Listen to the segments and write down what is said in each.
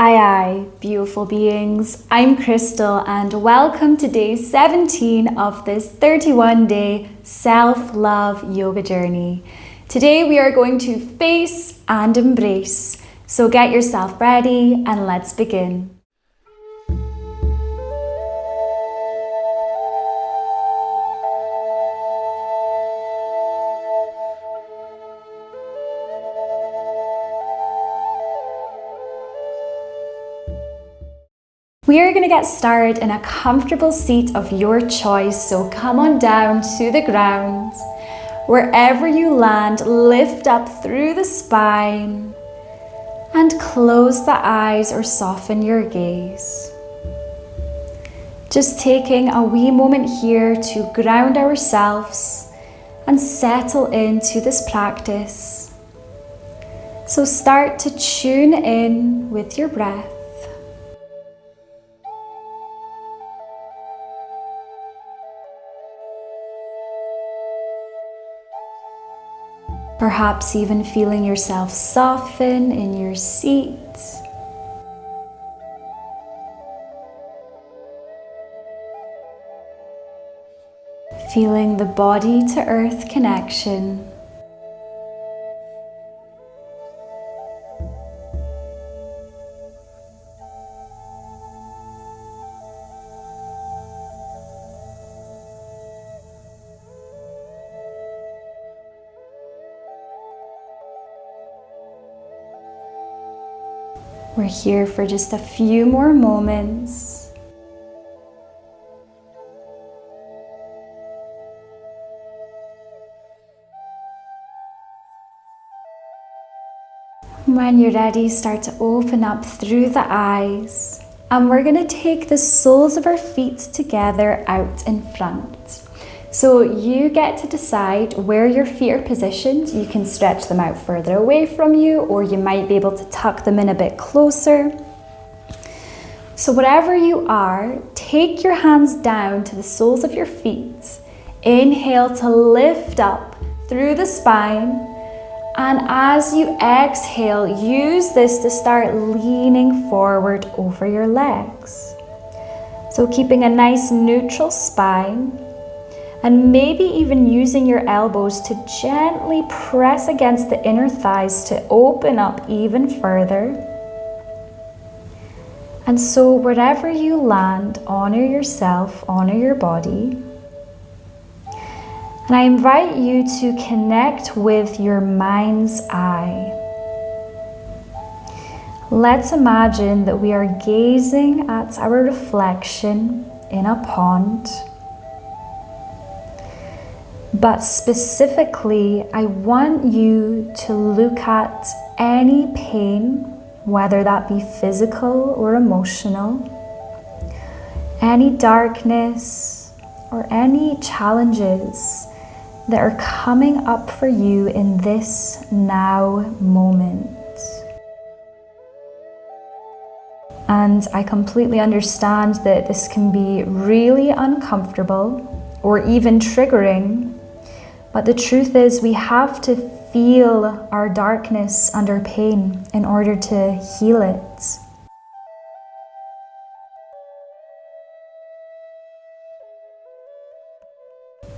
Aye, beautiful beings. I'm Crystal and welcome to day 17 of this 31-day self-love yoga journey. Today we are going to face and embrace. So get yourself ready and let's begin. We are going to get started in a comfortable seat of your choice, so come on down to the ground. Wherever you land, lift up through the spine and close the eyes or soften your gaze. Just taking a wee moment here to ground ourselves and settle into this practice. So start to tune in with your breath. Perhaps even feeling yourself soften in your seat. Feeling the body to earth connection. We're here for just a few more moments. When you're ready, start to open up through the eyes. And we're going to take the soles of our feet together out in front. So you get to decide where your feet are positioned. You can stretch them out further away from you, or you might be able to tuck them in a bit closer. So wherever you are, take your hands down to the soles of your feet. Inhale to lift up through the spine. And as you exhale, use this to start leaning forward over your legs. So keeping a nice neutral spine. And maybe even using your elbows to gently press against the inner thighs to open up even further. And so wherever you land, honor yourself, honor your body. And I invite you to connect with your mind's eye. Let's imagine that we are gazing at our reflection in a pond. But specifically, I want you to look at any pain, whether that be physical or emotional, any darkness or any challenges that are coming up for you in this now moment. And I completely understand that this can be really uncomfortable or even triggering. But the truth is, we have to feel our darkness and our pain in order to heal it.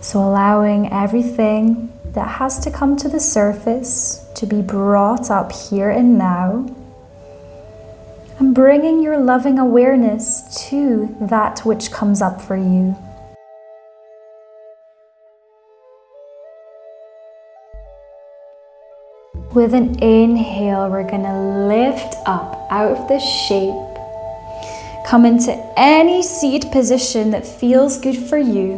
So allowing everything that has to come to the surface to be brought up here and now, and bringing your loving awareness to that which comes up for you. With an inhale, we're going to lift up out of this shape. Come into any seat position that feels good for you.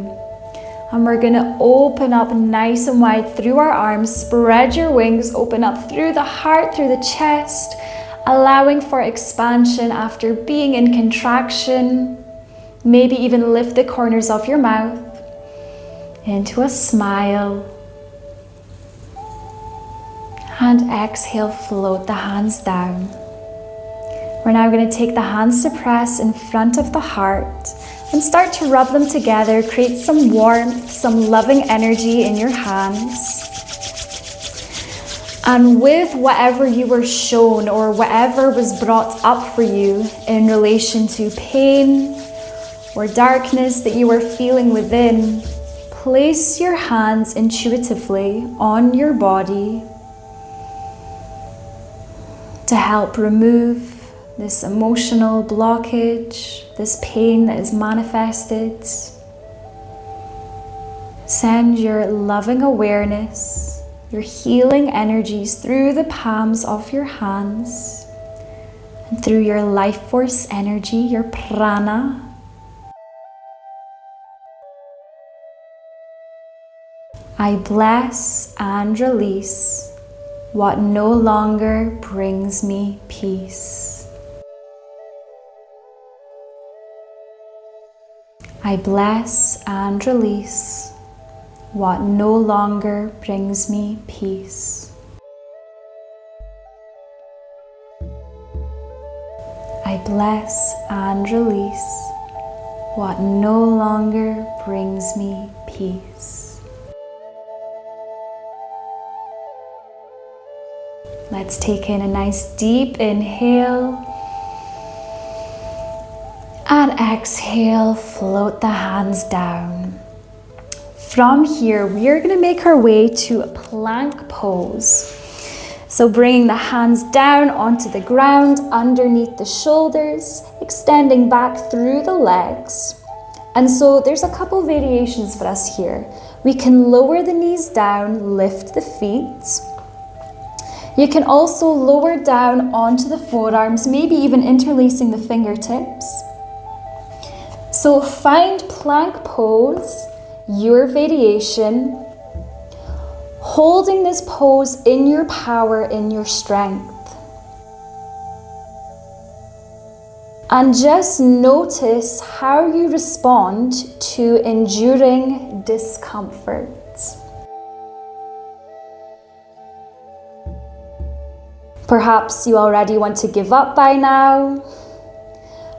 And we're going to open up nice and wide through our arms. Spread your wings, open up through the heart, through the chest, allowing for expansion after being in contraction. Maybe even lift the corners of your mouth into a smile. And exhale, float the hands down. We're now going to take the hands to press in front of the heart and start to rub them together. Create some warmth, some loving energy in your hands. And with whatever you were shown or whatever was brought up for you in relation to pain or darkness that you were feeling within, place your hands intuitively on your body to help remove this emotional blockage, this pain that is manifested. Send your loving awareness, your healing energies through the palms of your hands and through your life force energy, your prana. I bless and release what no longer brings me peace. I bless and release what no longer brings me peace. I bless and release what no longer brings me peace. Let's take in a nice deep inhale. And exhale, float the hands down. From here, we are going to make our way to a plank pose. So bringing the hands down onto the ground underneath the shoulders, extending back through the legs. And so there's a couple variations for us here. We can lower the knees down, lift the feet. You can also lower down onto the forearms, maybe even interlacing the fingertips. So find plank pose, your variation, holding this pose in your power, in your strength. And just notice how you respond to enduring discomfort. Perhaps you already want to give up by now.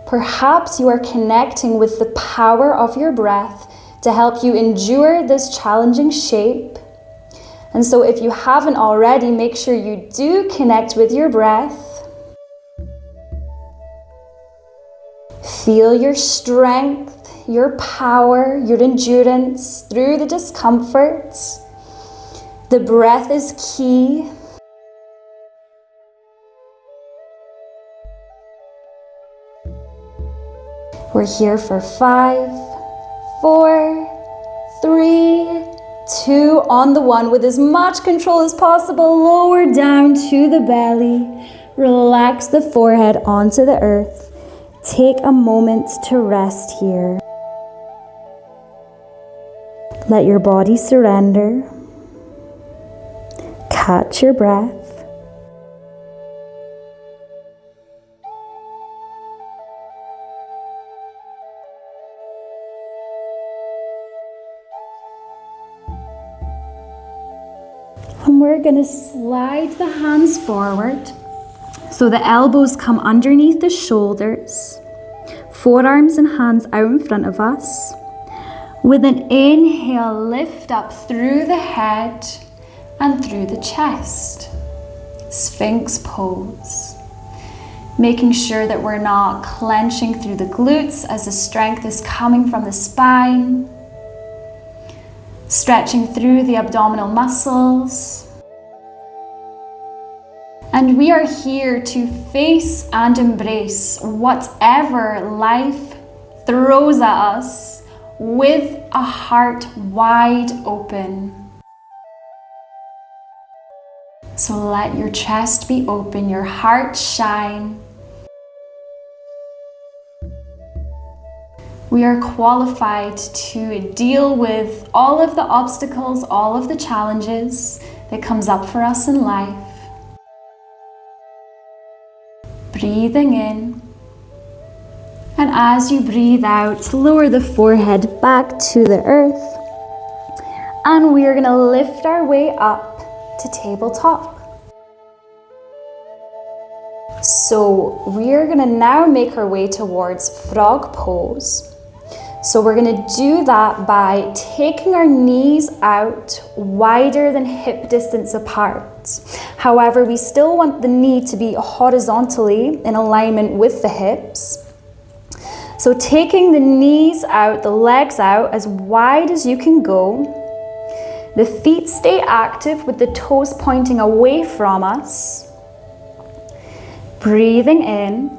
Perhaps you are connecting with the power of your breath to help you endure this challenging shape. And so if you haven't already, make sure you do connect with your breath. Feel your strength, your power, your endurance through the discomfort. The breath is key. We're here for 5, 4, 3, 2, on the 1, with as much control as possible. Lower down to the belly. Relax the forehead onto the earth. Take a moment to rest here. Let your body surrender. Catch your breath. And we're going to slide the hands forward so the elbows come underneath the shoulders, forearms and hands out in front of us. With an inhale, lift up through the head and through the chest. Sphinx pose. Making sure that we're not clenching through the glutes as the strength is coming from the spine. Stretching through the abdominal muscles. And we are here to face and embrace whatever life throws at us with a heart wide open. So let your chest be open, your heart shine. We are qualified to deal with all of the obstacles, all of the challenges that comes up for us in life. Breathing in. And as you breathe out, lower the forehead back to the earth. And we are going to lift our way up to tabletop. So we are going to now make our way towards frog pose. So we're going to do that by taking our knees out wider than hip distance apart. However, we still want the knee to be horizontally in alignment with the hips. So taking the knees out, the legs out as wide as you can go. The feet stay active with the toes pointing away from us. Breathing in.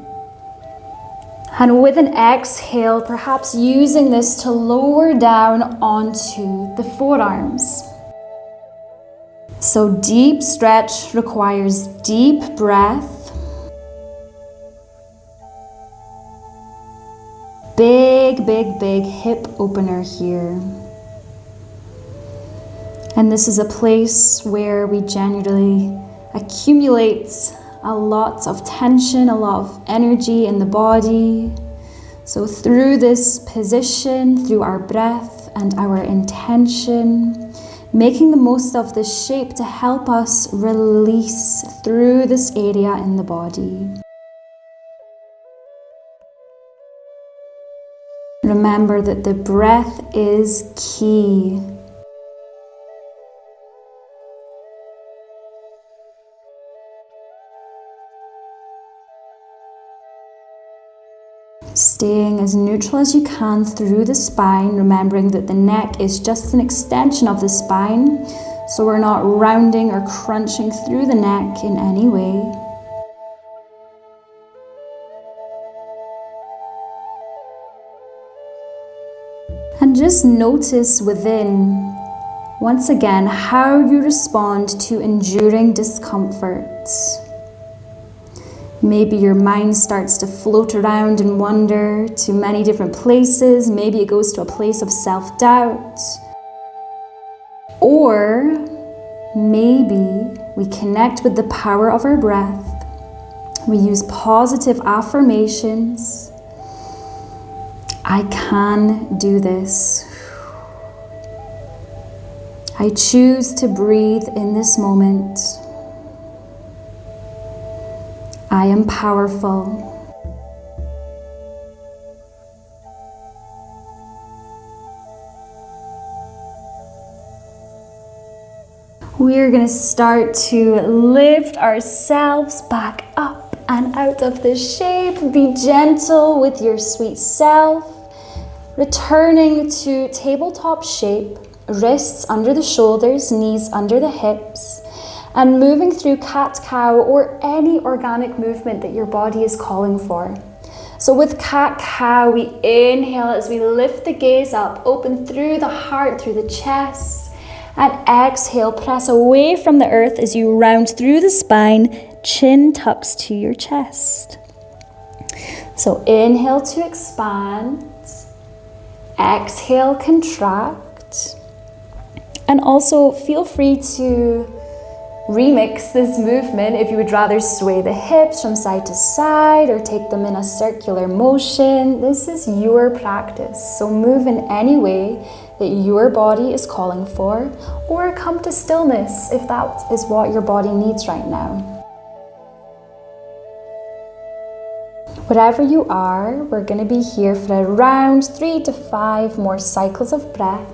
And with an exhale, perhaps using this to lower down onto the forearms. So deep stretch requires deep breath. Big, big, big hip opener here. And this is a place where we generally accumulate a lot of tension, a lot of energy in the body. So through this position, through our breath and our intention, making the most of this shape to help us release through this area in the body. Remember that the breath is key. Staying as neutral as you can through the spine, remembering that the neck is just an extension of the spine, so we're not rounding or crunching through the neck in any way. And just notice within, once again, how you respond to enduring discomfort. Maybe your mind starts to float around and wander to many different places. Maybe it goes to a place of self-doubt. Or maybe we connect with the power of our breath. We use positive affirmations. I can do this. I choose to breathe in this moment. I am powerful. We're going to start to lift ourselves back up and out of this shape. Be gentle with your sweet self. Returning to tabletop shape, wrists under the shoulders, knees under the hips. And moving through cat-cow or any organic movement that your body is calling for. So with cat-cow, we inhale as we lift the gaze up, open through the heart, through the chest. And exhale, press away from the earth as you round through the spine, chin tucks to your chest. So inhale to expand, exhale, contract. And also feel free to remix this movement if you would rather sway the hips from side to side or take them in a circular motion. This is your practice, so move in any way that your body is calling for, or come to stillness if that is what your body needs right now. Wherever you are, we're going to be here for around 3 to 5 more cycles of breath.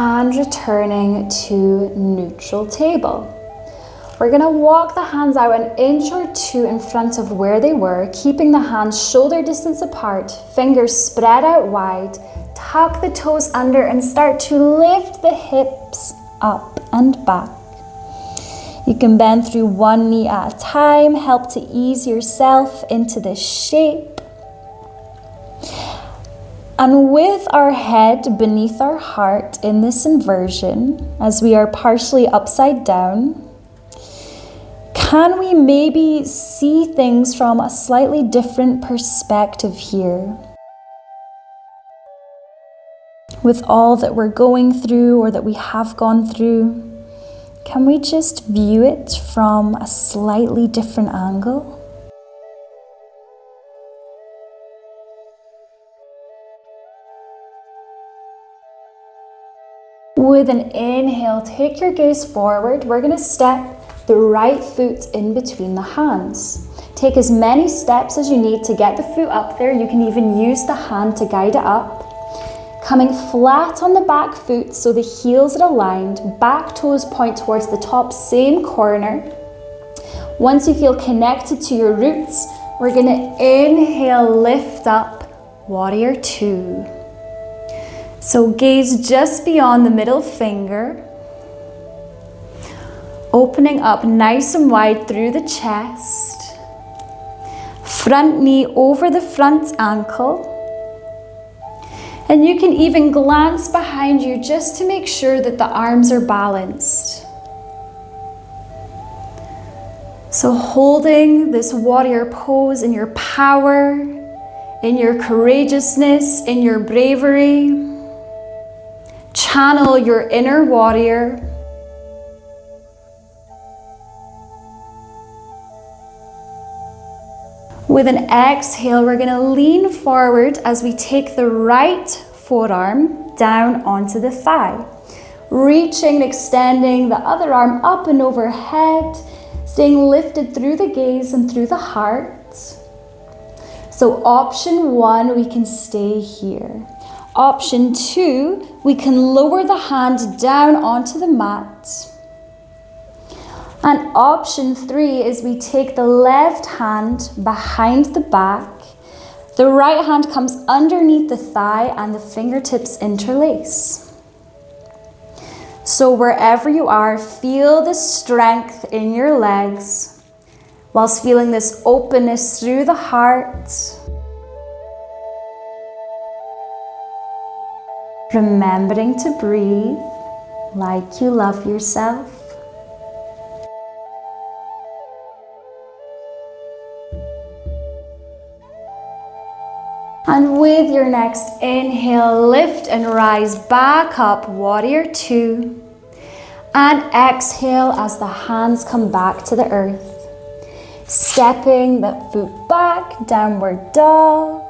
And returning to neutral table. We're going to walk the hands out an inch or two in front of where they were, keeping the hands shoulder distance apart, fingers spread out wide, tuck the toes under and start to lift the hips up and back. You can bend through one knee at a time, help to ease yourself into this shape. And with our head beneath our heart in this inversion, as we are partially upside down, can we maybe see things from a slightly different perspective here? With all that we're going through or that we have gone through, can we just view it from a slightly different angle? With an inhale, take your gaze forward. We're going to step the right foot in between the hands. Take as many steps as you need to get the foot up there. You can even use the hand to guide it up. Coming flat on the back foot so the heels are aligned, back toes point towards the top, same corner. Once you feel connected to your roots, we're going to inhale, lift up, warrior two. So gaze just beyond the middle finger, opening up nice and wide through the chest, front knee over the front ankle. And you can even glance behind you just to make sure that the arms are balanced. So holding this warrior pose in your power, in your courageousness, in your bravery. Channel your inner warrior. With an exhale, we're going to lean forward as we take the right forearm down onto the thigh. Reaching and extending the other arm up and overhead, staying lifted through the gaze and through the heart. So option one, we can stay here. Option two, we can lower the hand down onto the mat. And option three is we take the left hand behind the back. The right hand comes underneath the thigh and the fingertips interlace. So wherever you are, feel the strength in your legs whilst feeling this openness through the heart. Remembering to breathe like you love yourself. And with your next inhale, lift and rise back up, warrior two. And exhale as the hands come back to the earth. Stepping the foot back, downward dog.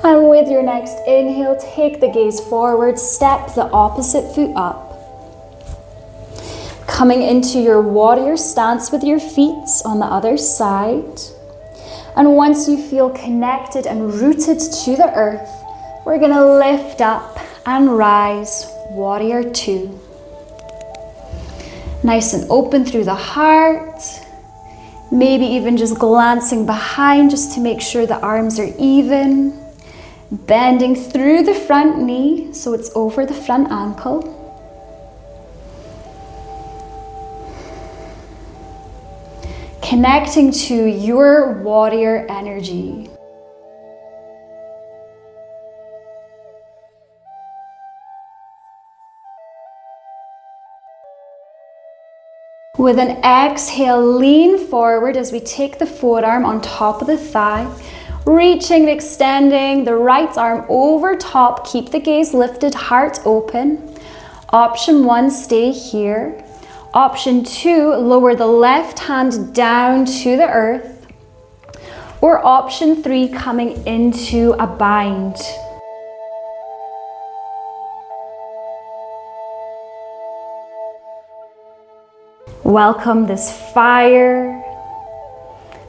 And with your next inhale, take the gaze forward, step the opposite foot up. Coming into your warrior stance with your feet on the other side. And once you feel connected and rooted to the earth, we're going to lift up and rise, warrior two. Nice and open through the heart. Maybe even just glancing behind just to make sure the arms are even. Bending through the front knee so it's over the front ankle. Connecting to your warrior energy. With an exhale, lean forward as we take the forearm on top of the thigh, reaching and extending the right arm over top. Keep the gaze lifted, heart open. Option one, stay here. Option two, lower the left hand down to the earth. Or option three, coming into a bind. Welcome this fire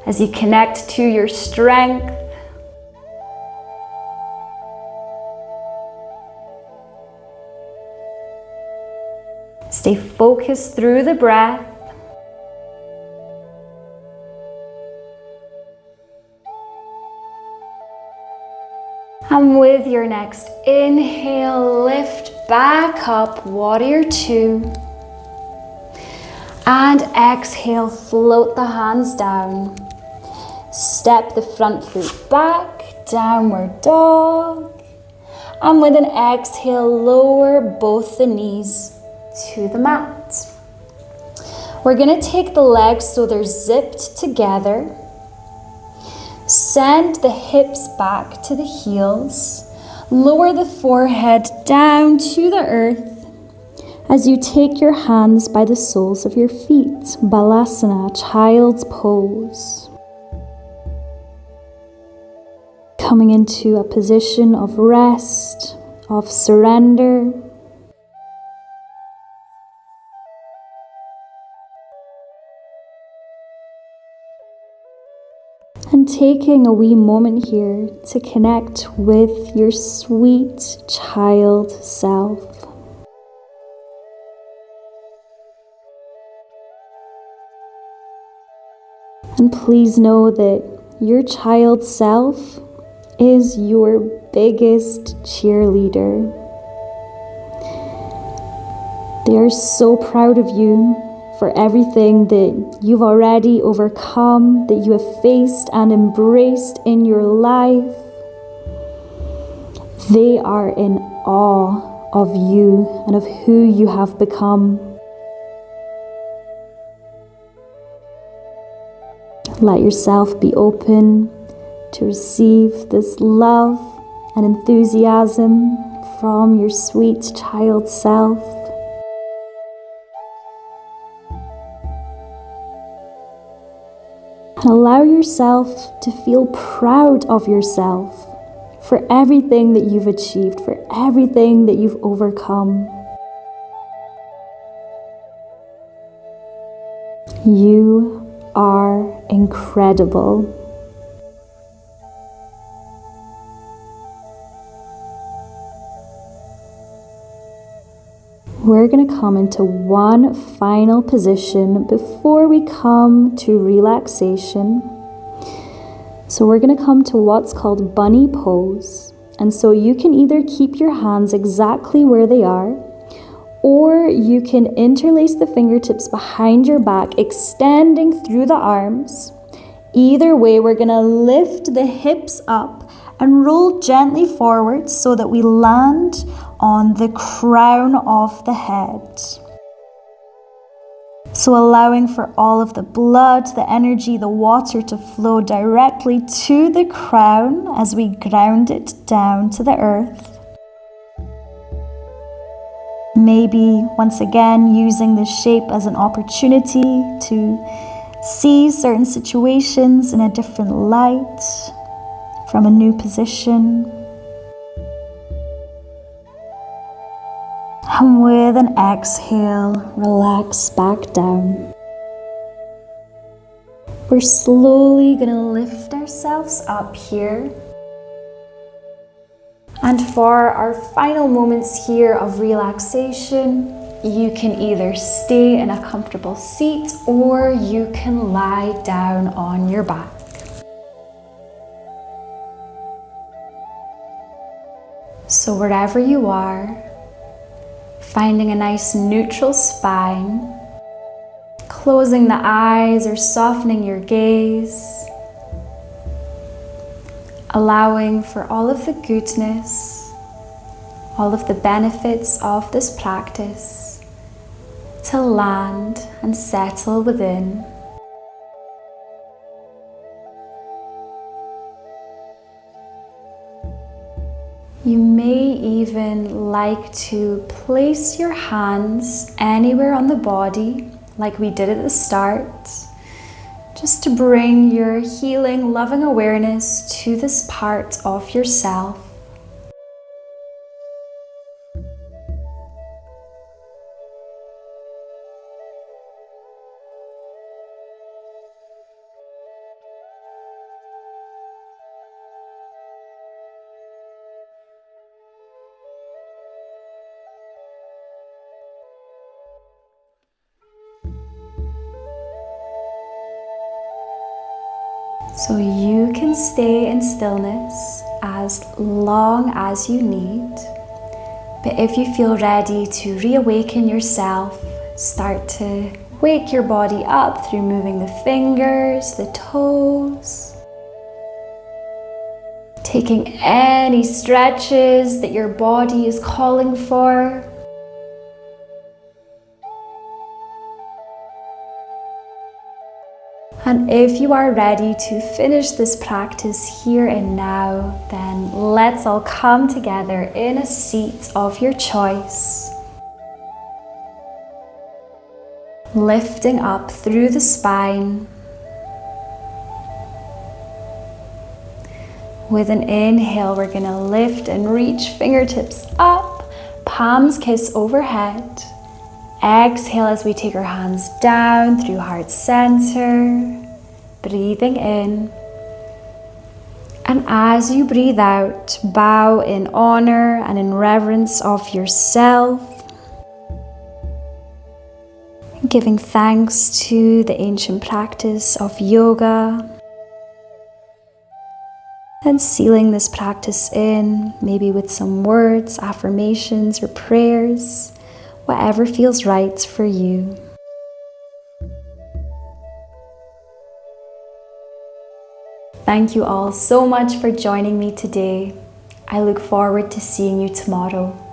as you connect to your strength. Stay focused through the breath. And with your next inhale, lift back up, warrior two. And exhale, float the hands down. Step the front foot back, downward dog. And with an exhale, lower both the knees to the mat. We're going to take the legs so they're zipped together. Send the hips back to the heels. Lower the forehead down to the earth as you take your hands by the soles of your feet. Balasana, child's pose. Coming into a position of rest, of surrender. taking a wee moment here to connect with your sweet child self. And please know that your child self is your biggest cheerleader. They are so proud of you for everything that you've already overcome, that you have faced and embraced in your life. They are in awe of you and of who you have become. Let yourself be open to receive this love and enthusiasm from your sweet child self. And allow yourself to feel proud of yourself for everything that you've achieved, for everything that you've overcome. You are incredible. We're going to come into one final position before we come to relaxation. So we're going to come to what's called bunny pose. And so you can either keep your hands exactly where they are, or you can interlace the fingertips behind your back, extending through the arms. Either way, we're going to lift the hips up and roll gently forward so that we land on the crown of the head. So allowing for all of the blood, the energy, the water to flow directly to the crown as we ground it down to the earth. Maybe once again using the shape as an opportunity to see certain situations in a different light, from a new position. And with an exhale, relax back down. We're slowly going to lift ourselves up here. And for our final moments here of relaxation, you can either stay in a comfortable seat or you can lie down on your back. So wherever you are, finding a nice neutral spine, closing the eyes or softening your gaze, allowing for all of the goodness, all of the benefits of this practice to land and settle within. You may even like to place your hands anywhere on the body, like we did at the start, just to bring your healing, loving awareness to this part of yourself. So you can stay in stillness as long as you need. But if you feel ready to reawaken yourself, start to wake your body up through moving the fingers, the toes, taking any stretches that your body is calling for. And if you are ready to finish this practice here and now, then let's all come together in a seat of your choice. Lifting up through the spine. With an inhale, we're going to lift and reach fingertips up, palms kiss overhead. Exhale as we take our hands down through heart center, breathing in. And as you breathe out, bow in honor and in reverence of yourself, giving thanks to the ancient practice of yoga, and sealing this practice in, maybe with some words, affirmations, or prayers, whatever feels right for you. Thank you all so much for joining me today. I look forward to seeing you tomorrow.